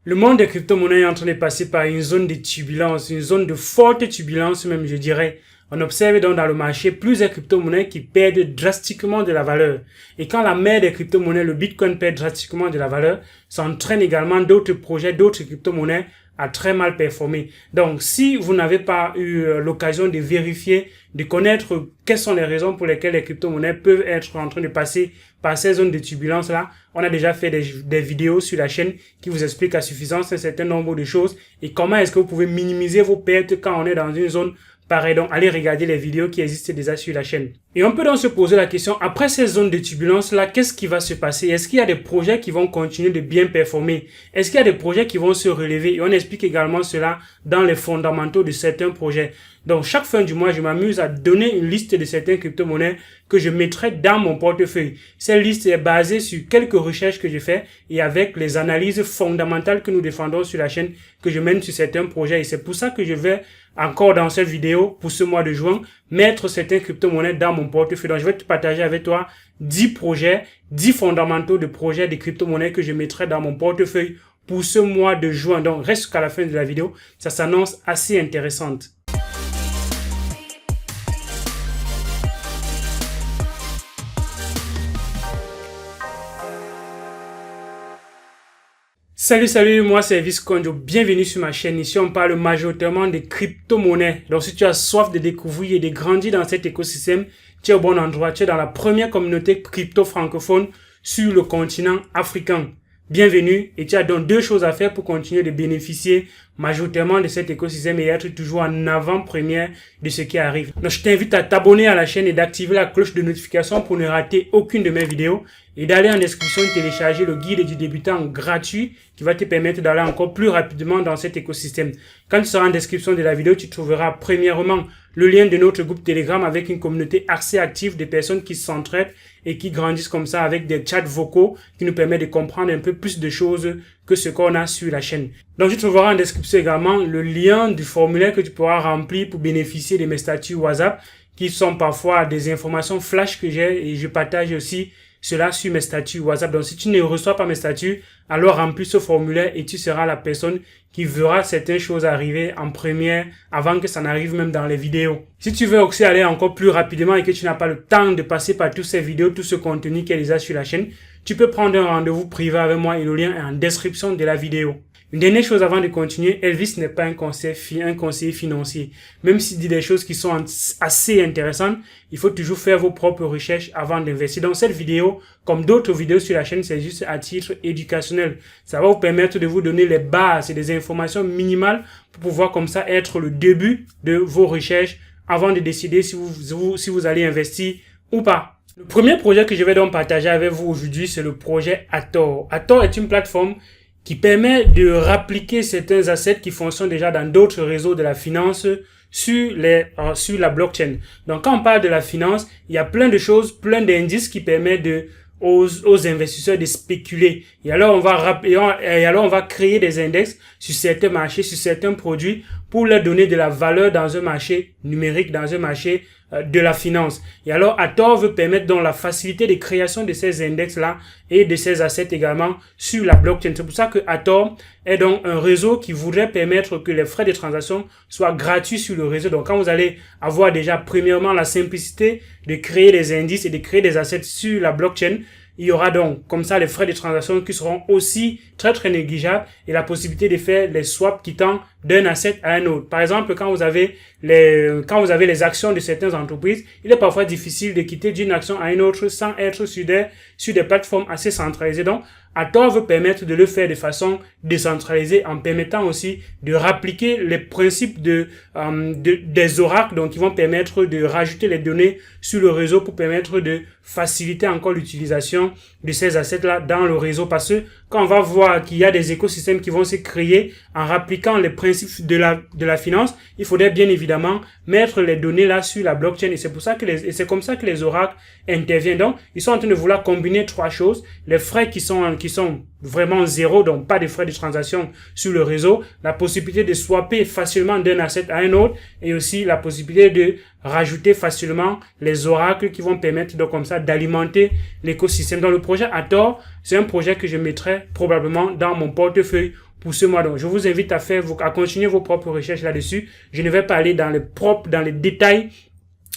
Le monde des crypto-monnaies est en train de passer par une zone de turbulence, une zone de forte turbulence même, je dirais. On observe donc dans le marché plusieurs crypto-monnaies qui perdent drastiquement de la valeur. Et quand la mère des crypto-monnaies, le Bitcoin, perd drastiquement de la valeur, ça entraîne également d'autres projets, d'autres crypto-monnaies à très mal performer. Donc, si vous n'avez pas eu l'occasion de vérifier, de connaître quelles sont les raisons pour lesquelles les crypto-monnaies peuvent être en train de passer par ces zones de turbulence-là, on a déjà fait des vidéos sur la chaîne qui vous expliquent à suffisance un certain nombre de choses et comment est-ce que vous pouvez minimiser vos pertes quand on est dans une zone pareille. Donc, allez regarder les vidéos qui existent déjà sur la chaîne. Et on peut donc se poser la question, après ces zones de turbulence-là, qu'est-ce qui va se passer? Est-ce qu'il y a des projets qui vont continuer de bien performer? Est-ce qu'il y a des projets qui vont se relever? Et on explique également cela dans les fondamentaux de certains projets. Donc, chaque fin du mois, je m'amuse à donner une liste de certaines crypto-monnaies que je mettrai dans mon portefeuille. Cette liste est basée sur quelques recherches que je fais et avec les analyses fondamentales que nous défendons sur la chaîne que je mène sur certains projets. Et c'est pour ça que je vais encore dans cette vidéo, pour ce mois de juin, mettre certaines crypto-monnaies dans mon portefeuille. Donc, je vais te partager avec toi 10 projets, 10 fondamentaux de projets de crypto-monnaies que je mettrai dans mon portefeuille pour ce mois de juin. Donc, reste jusqu'à la fin de la vidéo. Ça s'annonce assez intéressante. Salut, moi c'est Visconjo, bienvenue sur ma chaîne. Ici on parle majoritairement de crypto-monnaies. Donc si tu as soif de découvrir et de grandir dans cet écosystème, tu es au bon endroit. Tu es dans la première communauté crypto francophone sur le continent africain. Bienvenue, et tu as donc deux choses à faire pour continuer de bénéficier majoritairement de cet écosystème et être toujours en avant-première de ce qui arrive. Donc je t'invite à t'abonner à la chaîne et d'activer la cloche de notification pour ne rater aucune de mes vidéos et d'aller en description télécharger le guide du débutant gratuit qui va te permettre d'aller encore plus rapidement dans cet écosystème. Quand tu seras en description de la vidéo, tu trouveras premièrement le lien de notre groupe Telegram avec une communauté assez active de personnes qui s'entraident et qui grandissent comme ça avec des chats vocaux qui nous permettent de comprendre un peu plus de choses que ce qu'on a sur la chaîne. Donc, tu trouveras en description également le lien du formulaire que tu pourras remplir pour bénéficier de mes statuts WhatsApp qui sont parfois des informations flash que j'ai et je partage aussi cela sur mes statuts WhatsApp. Donc, si tu ne reçois pas mes statuts, alors remplis ce formulaire et tu seras la personne qui verra certaines choses arriver en première avant que ça n'arrive même dans les vidéos. Si tu veux aussi aller encore plus rapidement et que tu n'as pas le temps de passer par toutes ces vidéos, tout ce contenu qui est déjà sur la chaîne, tu peux prendre un rendez-vous privé avec moi et le lien est en description de la vidéo. Une dernière chose avant de continuer, Elvis n'est pas un conseiller financier. Même s'il dit des choses qui sont assez intéressantes, il faut toujours faire vos propres recherches avant d'investir. Dans cette vidéo, comme d'autres vidéos sur la chaîne, c'est juste à titre éducationnel. Ça va vous permettre de vous donner les bases et des informations minimales pour pouvoir comme ça être le début de vos recherches avant de décider si vous allez investir ou pas. Le premier projet que je vais donc partager avec vous aujourd'hui, c'est le projet Hathor. Hathor est une plateforme qui permet de répliquer certains assets qui fonctionnent déjà dans d'autres réseaux de la finance sur la blockchain. Donc, quand on parle de la finance, il y a plein de choses, plein d'indices qui permettent aux investisseurs de spéculer. Et alors, on va créer des index sur certains marchés, sur certains produits pour leur donner de la valeur dans un marché numérique, dans un marché de la finance. Et alors, Hathor veut permettre donc la facilité de création de ces index-là et de ces assets également sur la blockchain. C'est pour ça que Hathor est donc un réseau qui voudrait permettre que les frais de transaction soient gratuits sur le réseau. Donc, quand vous allez avoir déjà premièrement la simplicité de créer des indices et de créer des assets sur la blockchain, il y aura donc comme ça les frais de transaction qui seront aussi très négligeables et la possibilité de faire les swaps quittant d'un asset à un autre. Par exemple, quand vous avez les actions de certaines entreprises, il est parfois difficile de quitter d'une action à une autre sans être sur des plateformes assez centralisées. Donc, Hathor veut permettre de le faire de façon décentralisée en permettant aussi de répliquer les principes des oracles, donc qui vont permettre de rajouter les données sur le réseau pour permettre de faciliter encore l'utilisation de ces assets-là dans le réseau. Parce que quand on va voir qu'il y a des écosystèmes qui vont se créer en répliquant les principes de la finance, il faudrait bien évidemment mettre les données là sur la blockchain et c'est comme ça que les oracles interviennent. Donc, ils sont en train de vouloir combiner trois choses: les frais qui sont vraiment zéro, donc pas de frais de transaction sur le réseau, la possibilité de swapper facilement d'un asset à un autre et aussi la possibilité de rajouter facilement les oracles qui vont permettre donc comme ça d'alimenter l'écosystème. Dans le projet Hathor, c'est un projet que je mettrai probablement dans mon portefeuille pour ce mois. Donc, je vous invite à continuer vos propres recherches là-dessus. Je ne vais pas aller dans les détails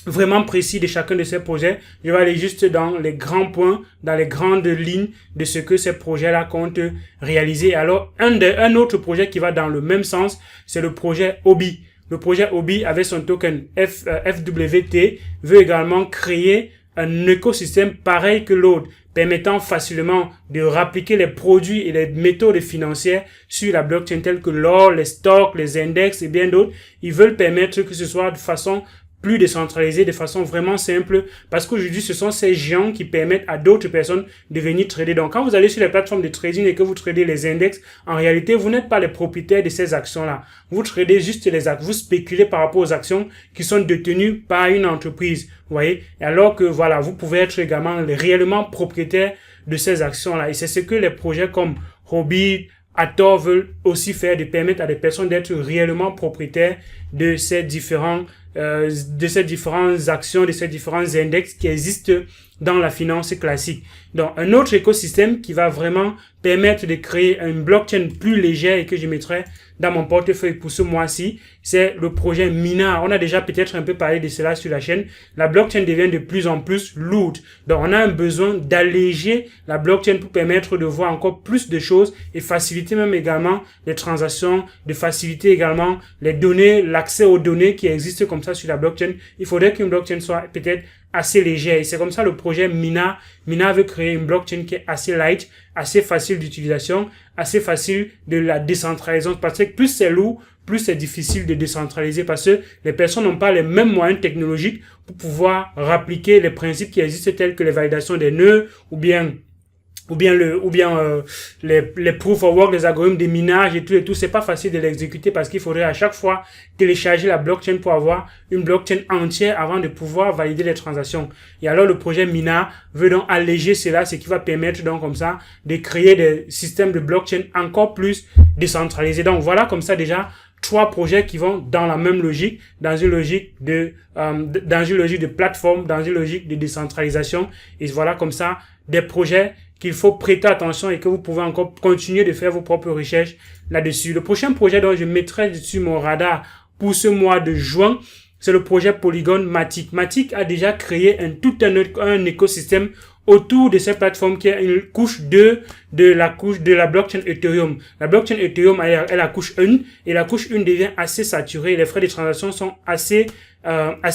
vraiment précis de chacun de ces projets. Je vais aller juste dans les grands points, dans les grandes lignes de ce que ces projets-là comptent réaliser. Alors, un autre projet qui va dans le même sens, c'est le projet Obi. Le projet Obi, avec son token FWT, veut également créer un écosystème pareil que l'autre, permettant facilement de répliquer les produits et les méthodes financières sur la blockchain telles que l'or, les stocks, les index et bien d'autres. Ils veulent permettre que ce soit de façon plus décentralisée, de façon vraiment simple, parce qu'aujourd'hui, ce sont ces géants qui permettent à d'autres personnes de venir trader. Donc, quand vous allez sur les plateformes de trading et que vous tradez les index, en réalité, vous n'êtes pas les propriétaires de ces actions-là. Vous tradez juste les actions, vous spéculez par rapport aux actions qui sont détenues par une entreprise, vous voyez. Et alors que, voilà, vous pouvez être également réellement propriétaire de ces actions-là. Et c'est ce que les projets comme Huobi, Hathor veulent aussi faire, de permettre à des personnes d'être réellement propriétaires de ces différentes actions, de ces différents index qui existent dans la finance classique. Donc, un autre écosystème qui va vraiment permettre de créer une blockchain plus légère et que je mettrai dans mon portefeuille pour ce mois-ci, c'est le projet Mina. On a déjà peut-être un peu parlé de cela sur la chaîne. La blockchain devient de plus en plus lourde. Donc, on a un besoin d'alléger la blockchain pour permettre de voir encore plus de choses et faciliter même également les transactions, de faciliter également les données, l'accès aux données qui existent comme ça sur la blockchain. Il faudrait qu'une blockchain soit peut-être assez légère. Et c'est comme ça le projet Mina. Mina veut créer une blockchain qui est assez light, assez facile d'utilisation, assez facile de la décentralisation. Parce que plus c'est lourd, plus c'est difficile de décentraliser parce que les personnes n'ont pas les mêmes moyens technologiques pour pouvoir répliquer les principes qui existent tels que les validations des nœuds ou bien les proof of work, les algorithmes de minage et tout, c'est pas facile de l'exécuter parce qu'il faudrait à chaque fois télécharger la blockchain pour avoir une blockchain entière avant de pouvoir valider les transactions. Et alors le projet Mina veut donc alléger cela, ce qui va permettre donc comme ça de créer des systèmes de blockchain encore plus décentralisés. Donc voilà comme ça déjà 3 projets qui vont dans la même logique, dans une logique de plateforme, dans une logique de décentralisation. Et voilà comme ça des projets qu'il faut prêter attention et que vous pouvez encore continuer de faire vos propres recherches là-dessus. Le prochain projet dont je mettrai sur mon radar pour ce mois de juin, c'est le projet Polygon Matic. Matic a déjà créé un écosystème autour de cette plateforme qui est une couche 2 de la blockchain Ethereum. La blockchain Ethereum est la couche 1 et la couche 1 devient assez saturée. Les frais de transaction sont assez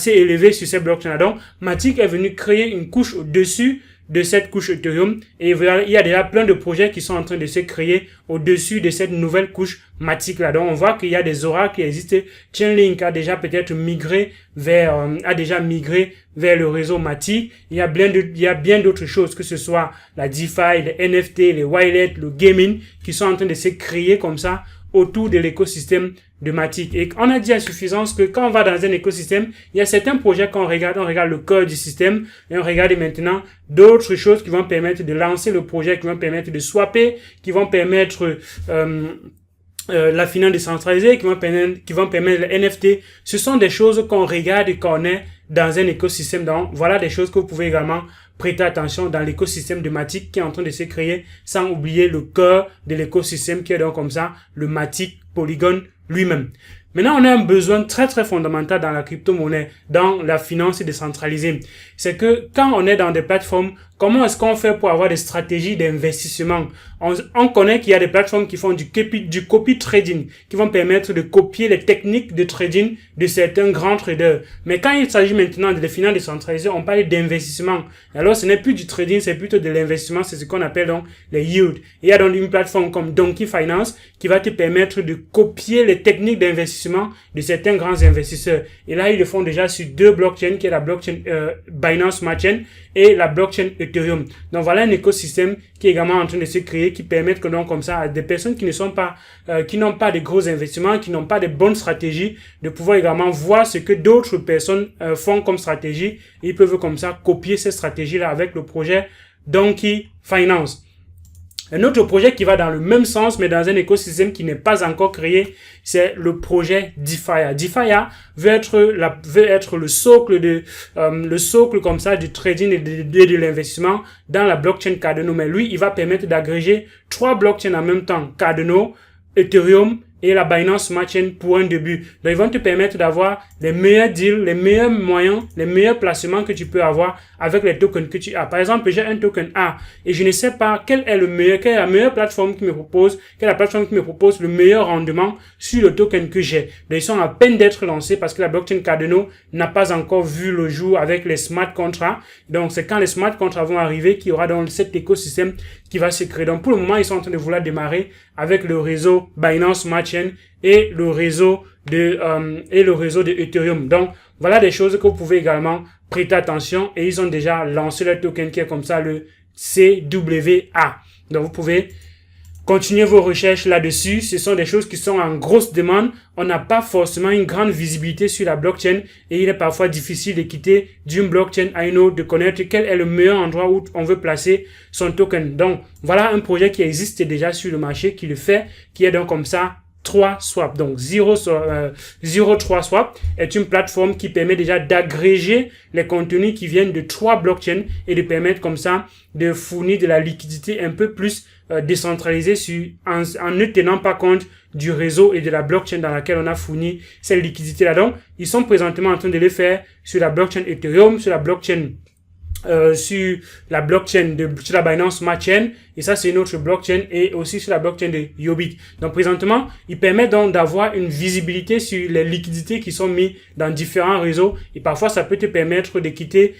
élevés sur cette blockchain. Donc, Matic est venu créer une couche au-dessus de cette couche Ethereum et il y a déjà plein de projets qui sont en train de se créer au-dessus de cette nouvelle couche Matic là. Donc on voit qu'il y a des oracles qui existent. Chainlink a déjà peut-être migré vers le réseau Matic. Il y a bien d'autres choses, que ce soit la DeFi, les NFT, les wallets, le gaming qui sont en train de se créer comme ça autour de l'écosystème de Matic. Et on a dit à suffisance que quand on va dans un écosystème, il y a certains projets qu'on regarde, on regarde le cœur du système et on regarde maintenant d'autres choses qui vont permettre de lancer le projet, qui vont permettre de swapper, qui vont permettre la finance décentralisée, qui vont permettre les NFT. Ce sont des choses qu'on regarde et qu'on est dans un écosystème. Donc, voilà des choses que vous pouvez également prêter attention dans l'écosystème de Matic qui est en train de se créer, sans oublier le cœur de l'écosystème qui est donc comme ça, le Matic Polygon lui-même. Maintenant, on a un besoin très très fondamental dans la crypto-monnaie, dans la finance décentralisée. C'est que quand on est dans des plateformes, comment est-ce qu'on fait pour avoir des stratégies d'investissement? On connaît qu'il y a des plateformes qui font du copy trading, qui vont permettre de copier les techniques de trading de certains grands traders. Mais quand il s'agit maintenant de finances décentralisées, on parle d'investissement. Alors, ce n'est plus du trading, c'est plutôt de l'investissement, c'est ce qu'on appelle donc les yields. Il y a donc une plateforme comme Donkey Finance qui va te permettre de copier les techniques d'investissement de certains grands investisseurs. Et là, ils le font déjà sur 2 blockchains, qui est la blockchain Binance Smart Chain et la blockchain Ethereum. Donc voilà un écosystème qui est également en train de se créer, qui permettent que donc comme ça à des personnes qui n'ont pas de gros investissements, qui n'ont pas de bonnes stratégies, de pouvoir également voir ce que d'autres personnes font comme stratégie. Et ils peuvent comme ça copier ces stratégies-là avec le projet Donkey Finance. Un autre projet qui va dans le même sens, mais dans un écosystème qui n'est pas encore créé, c'est le projet DeFi. DeFi veut être le socle comme ça du trading et de l'investissement dans la blockchain Cardano. Mais lui, il va permettre d'agréger 3 blockchains en même temps. Cardano, Ethereum et la Binance Smart Chain pour un début. Donc, ils vont te permettre d'avoir les meilleurs deals, les meilleurs moyens, les meilleurs placements que tu peux avoir avec les tokens que tu as. Par exemple, j'ai un token A et je ne sais pas quelle est la meilleure plateforme quelle est la plateforme qui me propose le meilleur rendement sur le token que j'ai. Donc, ils sont à peine d'être lancés parce que la blockchain Cardano n'a pas encore vu le jour avec les smart contracts. Donc, c'est quand les smart contracts vont arriver qu'il y aura donc cet écosystème qui va se créer. Donc, pour le moment, ils sont en train de vouloir démarrer avec le réseau Binance Smart Chain et le réseau de Ethereum. Donc, voilà des choses que vous pouvez également prêter attention et ils ont déjà lancé leur token qui est comme ça, le CWA. Donc, vous pouvez continuez vos recherches là-dessus. Ce sont des choses qui sont en grosse demande. On n'a pas forcément une grande visibilité sur la blockchain et il est parfois difficile de quitter d'une blockchain à une autre, de connaître quel est le meilleur endroit où on veut placer son token. Donc, voilà un projet qui existe déjà sur le marché, qui le fait, qui est donc comme ça 3 Swap. Donc 03 Swap est une plateforme qui permet déjà d'agréger les contenus qui viennent de 3 blockchains et de permettre comme ça de fournir de la liquidité un peu plus décentralisée en ne tenant pas compte du réseau et de la blockchain dans laquelle on a fourni cette liquidité-là. Donc, ils sont présentement en train de les faire sur la blockchain Ethereum, sur la blockchain sur la Binance Smart Chain, et ça c'est une autre blockchain, et aussi sur la blockchain de Yobit. Donc présentement, il permet donc d'avoir une visibilité sur les liquidités qui sont mises dans différents réseaux, et parfois ça peut te permettre d'utiliser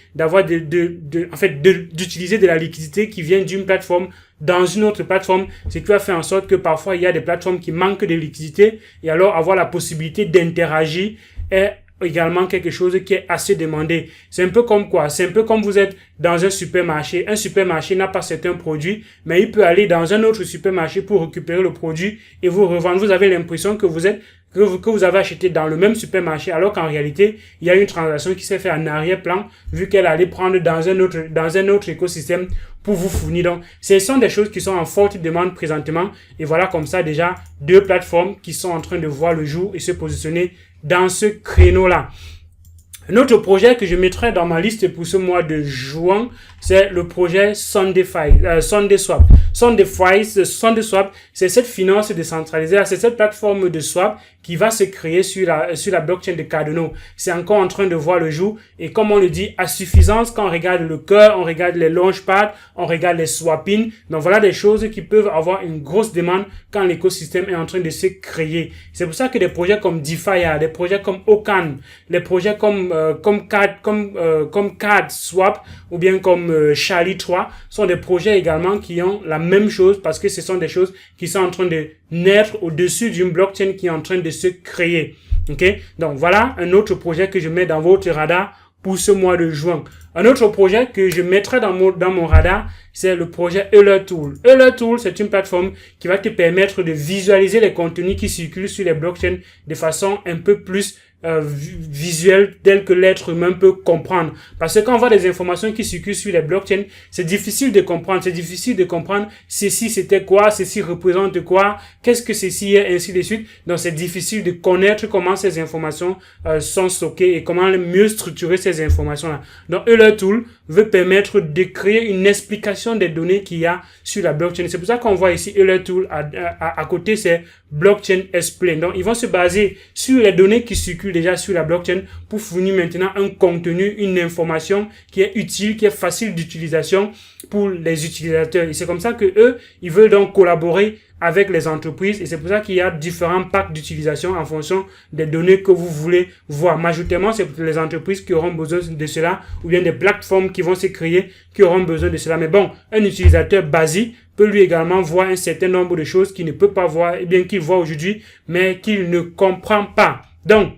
de la liquidité qui vient d'une plateforme dans une autre plateforme, ce qui va faire en sorte que parfois il y a des plateformes qui manquent de liquidité, et alors avoir la possibilité d'interagir est également quelque chose qui est assez demandé. C'est un peu comme quoi? C'est un peu comme vous êtes dans un supermarché. Un supermarché n'a pas certains produits, mais il peut aller dans un autre supermarché pour récupérer le produit et vous revendre. Vous avez l'impression que vous avez acheté dans le même supermarché, alors qu'en réalité, il y a une transaction qui s'est faite en arrière-plan, vu qu'elle allait prendre dans un autre écosystème pour vous fournir. Donc, ce sont des choses qui sont en forte demande présentement. Et voilà comme ça déjà 2 plateformes qui sont en train de voir le jour et se positionner dans ce créneau-là. Un autre projet que je mettrai dans ma liste pour ce mois de juin, c'est le projet SundaySwap. SundaySwap, c'est cette finance décentralisée, c'est cette plateforme de swap qui va se créer sur la blockchain de Cardano. C'est encore en train de voir le jour, et comme on le dit, à suffisance, quand on regarde le cœur, on regarde les launchpads, on regarde les swapping. Donc voilà des choses qui peuvent avoir une grosse demande quand l'écosystème est en train de se créer. C'est pour ça que des projets comme DeFi, des projets comme Ocan, des projets comme Card Swap ou bien comme Charlie 3 sont des projets également qui ont la même chose, parce que ce sont des choses qui sont en train de naître au-dessus d'une blockchain qui est en train de se créer. Ok? Donc voilà un autre projet que je mets dans votre radar pour ce mois de juin. Un autre projet que je mettrai dans mon radar, c'est le projet Euler Tool. Euler Tool, c'est une plateforme qui va te permettre de visualiser les contenus qui circulent sur les blockchains de façon un peu plus visuel, tel que l'être humain peut comprendre. Parce que quand on voit des informations qui circulent sur les blockchains, c'est difficile de comprendre. C'est difficile de comprendre ceci c'était quoi, ceci représente quoi, qu'est-ce que ceci est, ainsi de suite. Donc c'est difficile de connaître comment ces informations sont stockées et comment mieux structurer ces informations-là. Donc Euler Tool veut permettre de créer une explication des données qu'il y a sur la blockchain. C'est pour ça qu'on voit ici Euler Tool à côté, c'est Blockchain Explain. Donc ils vont se baser sur les données qui circulent déjà sur la blockchain pour fournir maintenant un contenu, une information qui est utile, qui est facile d'utilisation pour les utilisateurs. Et c'est comme ça que eux, ils veulent donc collaborer avec les entreprises, et c'est pour ça qu'il y a différents packs d'utilisation en fonction des données que vous voulez voir. Majoritairement, c'est pour les entreprises qui auront besoin de cela, ou bien des plateformes qui vont se créer qui auront besoin de cela. Mais bon, un utilisateur basique peut lui également voir un certain nombre de choses qu'il ne peut pas voir, et bien qu'il voit aujourd'hui, mais qu'il ne comprend pas. Donc,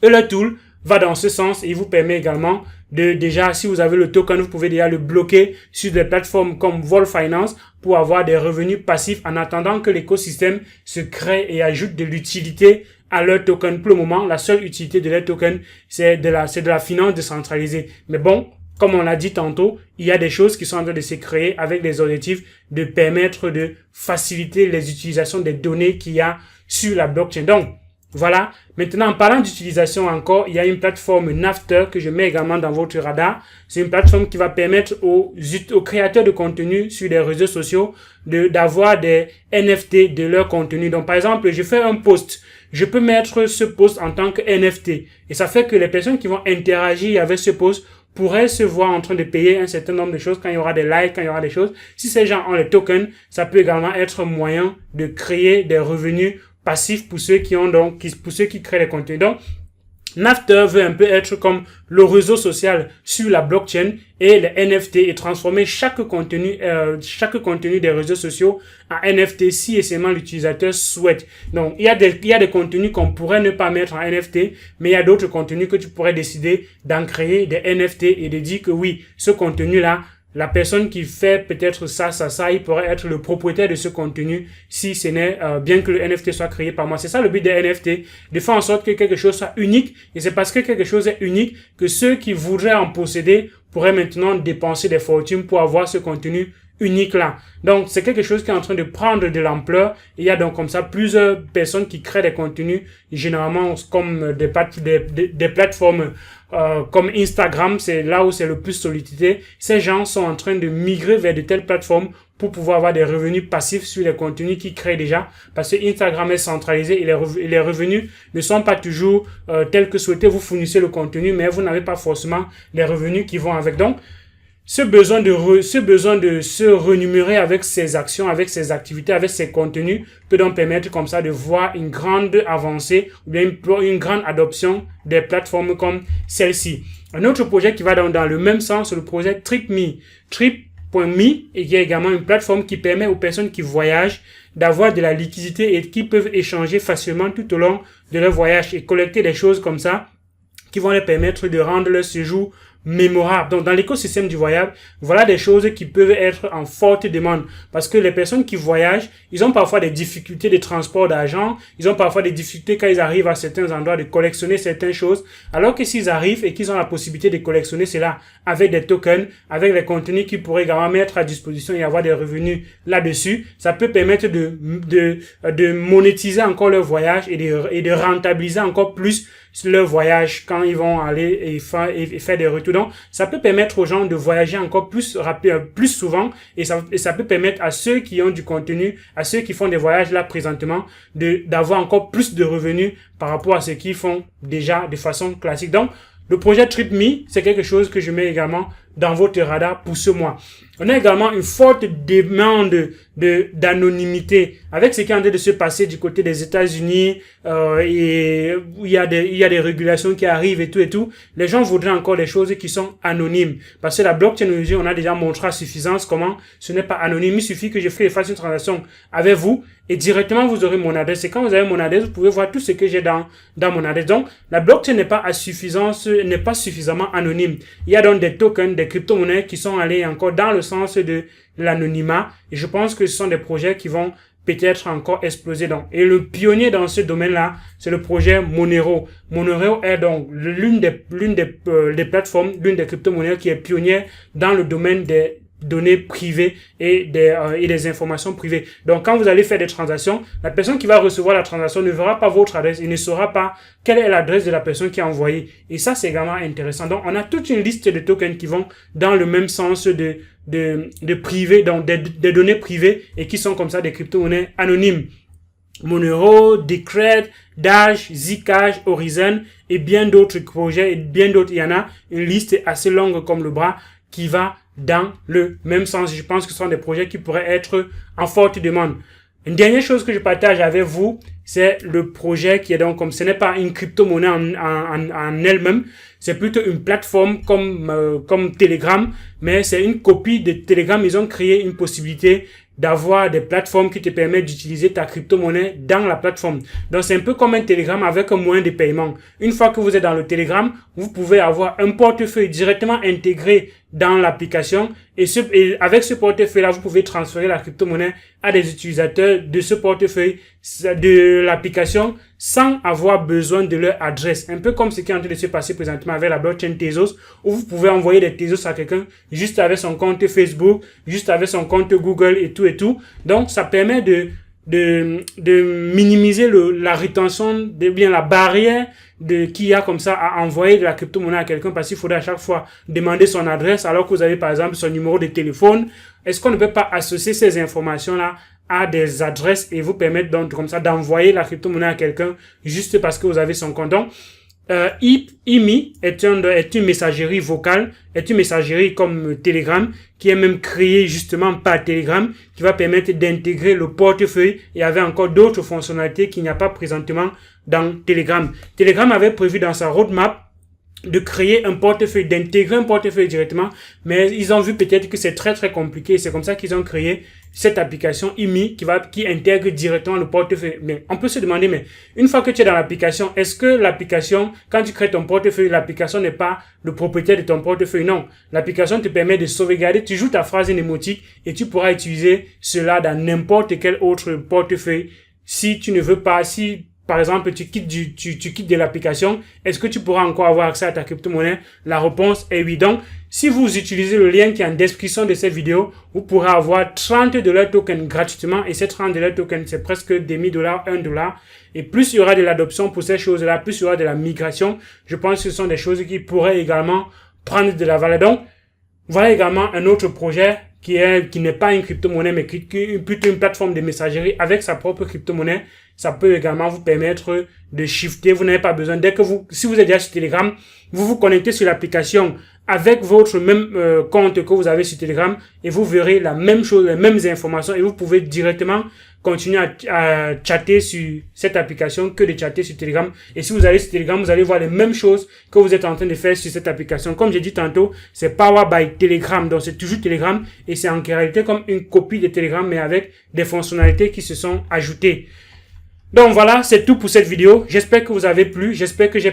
Euler Tool va dans ce sens, et il vous permet également de déjà, si vous avez le token, vous pouvez déjà le bloquer sur des plateformes comme Vol Finance pour avoir des revenus passifs en attendant que l'écosystème se crée et ajoute de l'utilité à leur token. Pour le moment, la seule utilité de leur token, c'est de la finance décentralisée. Mais bon, comme on l'a dit tantôt, il y a des choses qui sont en train de se créer avec des objectifs de permettre de faciliter les utilisations des données qu'il y a sur la blockchain. Donc, Voilà. Maintenant, en parlant d'utilisation encore, il y a une plateforme Nafter que je mets également dans votre radar. C'est une plateforme qui va permettre aux créateurs de contenu sur les réseaux sociaux d'avoir des NFT de leur contenu. Donc, par exemple, je fais un post. Je peux mettre ce post en tant que NFT. Et ça fait que les personnes qui vont interagir avec ce post pourraient se voir en train de payer un certain nombre de choses quand il y aura des likes, quand il y aura des choses. Si ces gens ont les tokens, ça peut également être un moyen de créer des revenus passifs pour ceux pour ceux qui créent les contenus. Donc, Nafter veut un peu être comme le réseau social sur la blockchain et les NFT et transformer chaque contenu des réseaux sociaux en NFT si et seulement l'utilisateur souhaite. Donc, il y a des contenus qu'on pourrait ne pas mettre en NFT, mais il y a d'autres contenus que tu pourrais décider d'en créer des NFT et de dire que oui, ce contenu-là, la personne qui fait peut-être ça, il pourrait être le propriétaire de ce contenu si ce n'est bien que le NFT soit créé par moi. C'est ça le but des NFT, de faire en sorte que quelque chose soit unique. Et c'est parce que quelque chose est unique que ceux qui voudraient en posséder pourraient maintenant dépenser des fortunes pour avoir ce contenu unique là. Donc, c'est quelque chose qui est en train de prendre de l'ampleur. Il y a donc comme ça plusieurs personnes qui créent des contenus, généralement comme des plateformes comme Instagram, c'est là où c'est le plus sollicité. Ces gens sont en train de migrer vers de telles plateformes pour pouvoir avoir des revenus passifs sur les contenus qu'ils créent déjà, parce que Instagram est centralisé et les revenus ne sont pas toujours tels que souhaité. Vous fournissez le contenu, mais vous n'avez pas forcément les revenus qui vont avec. Donc, ce besoin de se remunérer avec ses actions, avec ses activités, avec ses contenus peut donc permettre comme ça de voir une grande avancée ou bien une grande adoption des plateformes comme celle-ci. Un autre projet qui va dans le même sens, c'est le projet TripMe. Trip.me, et qui est également une plateforme qui permet aux personnes qui voyagent d'avoir de la liquidité et qui peuvent échanger facilement tout au long de leur voyage et collecter des choses comme ça qui vont leur permettre de rendre leur séjour mémorable. Donc, dans l'écosystème du voyage, voilà des choses qui peuvent être en forte demande parce que les personnes qui voyagent, ils ont parfois des difficultés de transport d'argent, ils ont parfois des difficultés quand ils arrivent à certains endroits de collectionner certaines choses, alors que s'ils arrivent et qu'ils ont la possibilité de collectionner cela avec des tokens, avec les contenus qu'ils pourraient également mettre à disposition et avoir des revenus là-dessus, ça peut permettre de monétiser encore leur voyage et de rentabiliser encore plus leur voyage quand ils vont aller et faire des retours. Donc, ça peut permettre aux gens de voyager encore plus souvent et ça peut permettre à ceux qui ont du contenu, à ceux qui font des voyages là présentement, d'avoir encore plus de revenus par rapport à ce qu'ils font déjà de façon classique. Donc, le projet TripMe, c'est quelque chose que je mets également dans votre radar pour ce mois. On a également une forte demande d'anonymité avec ce qui est en train de se passer du côté des États-Unis et où il y a des régulations qui arrivent et tout. Les gens voudraient encore des choses qui sont anonymes parce que la blockchain, on a déjà montré à suffisance comment ce n'est pas anonyme. Il suffit que je fasse une transaction avec vous et directement vous aurez mon adresse. Et quand vous avez mon adresse, vous pouvez voir tout ce que j'ai dans mon adresse. Donc, la blockchain n'est pas suffisamment anonyme. Il y a donc des tokens, des crypto-monnaies qui sont allés encore dans le sens de l'anonymat. Et je pense que ce sont des projets qui vont peut-être encore exploser. Donc, et le pionnier dans ce domaine-là, c'est le projet Monero. Monero est donc l'une des plateformes, l'une des crypto-monnaies qui est pionnière dans le domaine des données privées et des informations privées. Donc, quand vous allez faire des transactions, la personne qui va recevoir la transaction ne verra pas votre adresse et ne saura pas quelle est l'adresse de la personne qui a envoyé. Et ça, c'est également intéressant. Donc, on a toute une liste de tokens qui vont dans le même sens de privé, donc des données privées et qui sont comme ça des crypto-monnaies anonymes. Monero, Decred, Dash, Zcash, Horizon et bien d'autres projets et bien d'autres. Il y en a une liste assez longue comme le bras qui va dans le même sens. Je pense que ce sont des projets qui pourraient être en forte demande. Une dernière chose que je partage avec vous, c'est le projet qui est donc comme ce n'est pas une crypto-monnaie en elle-même, c'est plutôt une plateforme comme Telegram, mais c'est une copie de Telegram. Ils ont créé une possibilité d'avoir des plateformes qui te permettent d'utiliser ta crypto-monnaie dans la plateforme. Donc, c'est un peu comme un Telegram avec un moyen de paiement. Une fois que vous êtes dans le Telegram, vous pouvez avoir un portefeuille directement intégré dans l'application et avec ce portefeuille-là, vous pouvez transférer la crypto-monnaie à des utilisateurs de ce portefeuille de l'application sans avoir besoin de leur adresse. Un peu comme ce qui est en train de se passer présentement avec la blockchain Tezos, où vous pouvez envoyer des Tezos à quelqu'un juste avec son compte Facebook, juste avec son compte Google et tout. Donc, ça permet de minimiser la rétention, bien la barrière qu'il y a comme ça à envoyer de la crypto-monnaie à quelqu'un, parce qu'il faudrait à chaque fois demander son adresse alors que vous avez par exemple son numéro de téléphone. Est-ce qu'on ne peut pas associer ces informations-là à des adresses et vous permettre donc comme ça d'envoyer la crypto-monnaie à quelqu'un juste parce que vous avez son compte? Donc, IMI est une messagerie vocale, est une messagerie comme Telegram, qui est même créée justement par Telegram, qui va permettre d'intégrer le portefeuille et avait encore d'autres fonctionnalités qu'il n'y a pas présentement dans Telegram. Telegram avait prévu dans sa roadmap de créer un portefeuille, d'intégrer un portefeuille directement, mais ils ont vu peut-être que c'est très très compliqué. C'est comme ça qu'ils ont créé cette application IMI qui intègre directement le portefeuille. Mais on peut se demander, mais une fois que tu es dans l'application, est-ce que l'application, quand tu crées ton portefeuille, l'application n'est pas le propriétaire de ton portefeuille? Non. L'application te permet de sauvegarder, tu joues ta phrase mnémotique et tu pourras utiliser cela dans n'importe quel autre portefeuille. Si tu ne veux pas, si par exemple, tu quittes de l'application, est-ce que tu pourras encore avoir accès à ta crypto-monnaie? La réponse est oui. Donc, si vous utilisez le lien qui est en description de cette vidéo, vous pourrez avoir 30 $ tokens gratuitement. Et ces 30 $ tokens, c'est presque des $1000, $1. Et plus il y aura de l'adoption pour ces choses-là, plus il y aura de la migration. Je pense que ce sont des choses qui pourraient également prendre de la valeur. Donc, voilà également un autre projet qui n'est pas une crypto-monnaie, mais qui plutôt une plateforme de messagerie avec sa propre crypto-monnaie. Ça peut également vous permettre de shifter. Vous n'avez pas besoin, si vous êtes déjà sur Telegram, vous vous connectez sur l'application avec votre même compte que vous avez sur Telegram et vous verrez la même chose, les mêmes informations et vous pouvez directement continuer à chatter sur cette application que de chatter sur Telegram. Et si vous allez sur Telegram, vous allez voir les mêmes choses que vous êtes en train de faire sur cette application. Comme j'ai dit tantôt, c'est Power by Telegram. Donc c'est toujours Telegram et c'est en réalité comme une copie de Telegram mais avec des fonctionnalités qui se sont ajoutées. Donc voilà, c'est tout pour cette vidéo. J'espère que vous avez plu. J'espère que je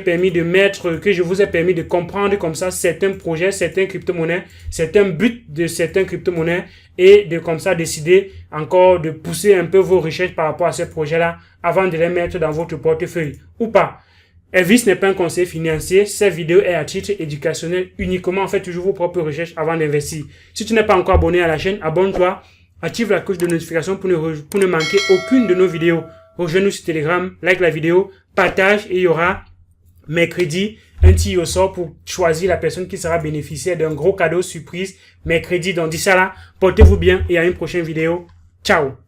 vous ai permis de comprendre comme ça certains projets, certaines crypto-monnaies, certains buts de certaines crypto-monnaies et de comme ça décider encore de pousser un peu vos recherches par rapport à ces projets-là avant de les mettre dans votre portefeuille ou pas. Elvis n'est pas un conseiller financier. Cette vidéo est à titre éducationnel uniquement. Faites toujours vos propres recherches avant d'investir. Si tu n'es pas encore abonné à la chaîne, abonne-toi. Active la cloche de notification pour ne manquer aucune de nos vidéos. Rejoins-nous sur Telegram, like la vidéo, partage et il y aura mercredi un tirage au sort pour choisir la personne qui sera bénéficiaire d'un gros cadeau surprise mercredi. Donc d'ici là, portez-vous bien et à une prochaine vidéo. Ciao!